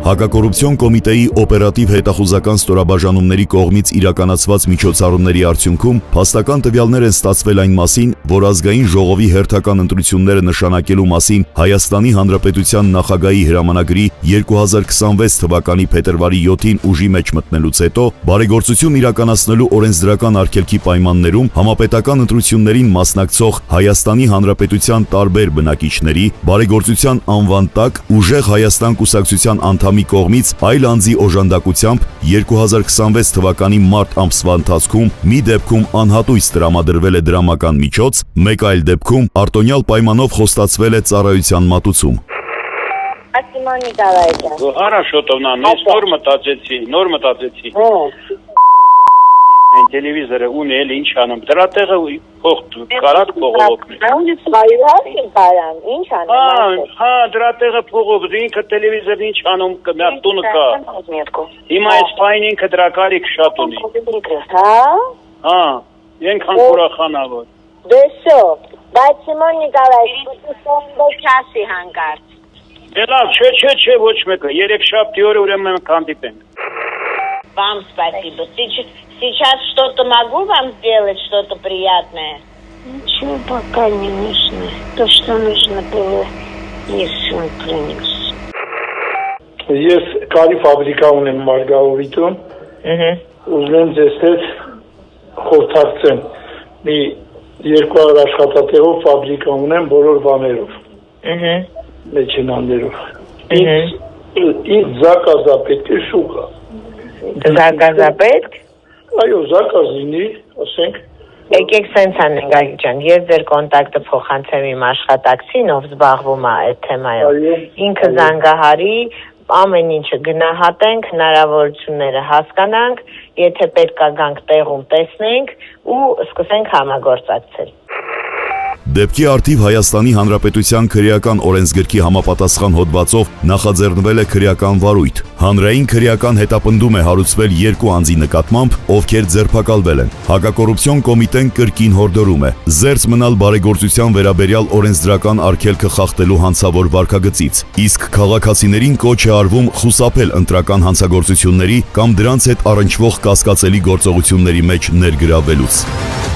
Հակակոռուպցիոն կոմիտեի օպերատիվ հետախուզական ստորաբաժանումների կողմից իրականացված միջոցառումների արդյունքում փաստական տվյալներ են ստացվել այն մասին, որ ազգային ժողովի հերթական ընտրությունները նշանակելու մասին Հայաստանի Հանրապետության նախագահի հրամանագրի 2026 թվականի փետրվարի 7-ին ուժի մեջ մտնելուց հետո բարեգործություն իրականացնելու օրենսդրական արգելքի պայմաններում համապետական ընտրություններին մասնակցող Հայաստանի Հանրապետության տարբեր բնակիչների բարեգործության անվան տակ ուժեղ Հայաստան կուսակցության անդամի կողմից այլ անձի օժանդակությամբ 2026 թվականի մարտ ամսվա ընթացքում մի դեպքում անհատույց տրամադրվել է դրամական միջոց, մեկ այլ դեպքում արտոնյալ պայմանով խոստացվել է ծառայության մատուցում։ Хорошо, ես նոր մտածեցի։ Տելևիզորը ունել ինչ անում, դրա տեղը կարակ փողովքն Հա, դրա տեղը փողով, ինքը տելևիզորն ինչ անում, տունը կա։ Հիմա այս պայն ինքը դրա կարիք շատ ունի։ Հա, ենքան ուրախանավոր։ Դեսո, բայց Սիմոն Նիկոլաևիչ, չասի հանկարծ։ Լավ, չէ, ոչ մեկը, երեքշաբթի օրը ուրեմն մենք հանդիպենք։ Вам спасибо. Сейчас что-то могу вам сделать, что-то приятное? Ничего пока не нужно. То, что нужно было, если он принес. Ես կարի ֆաբրիկա ունեմ Մարգարովիտում, ուզում ձեզ հետ խորհրդակցեմ, մի 200 աշխատատեղով ֆաբրիկա ունեմ բոլոր բաներով, մեջինաներով, ինձ զակազա պետք է շուկա, Զակազապետք։ Այո, զակազինի, ասենք։ Եկեք սենց անենք Գագիկ, ես ձեր կոնտակտը փոխանցեմ իմ աշխատակցին, ով զբաղվում է այդ թեմայով։ Ինքը զանգահարի, ամեն ինչը գնահատենք, հնարավորությունները հասկանանք, եթե պետք է գանք տեղում տեսնենք ու սկսենք համագործակցել։ Դեպքի արդիվ Հայաստանի Հանրապետության քրեական օրենսգրքի համապատասխան հոդվածով նախաձեռնվել է քրեական վարույթ։ Հանրային քրեական հետապնդում է հարուցվել երկու անձի նկատմամբ, ովքեր ձերբակալվել են։ Հակակոռուպցիոն կոմիտեն կրկին հորդորում է զերծ մնալ բարեգործության վերաբերյալ օրենսդրական արգելքը խախտելու հանցավոր վարքագծից, իսկ քաղաքացիներին կոչ է արվում խուսափել ընտրական հանցագործությունների կամ դրանց հետ առնչվող կասկածելի գործողությունների մեջ ներգրավվելուց։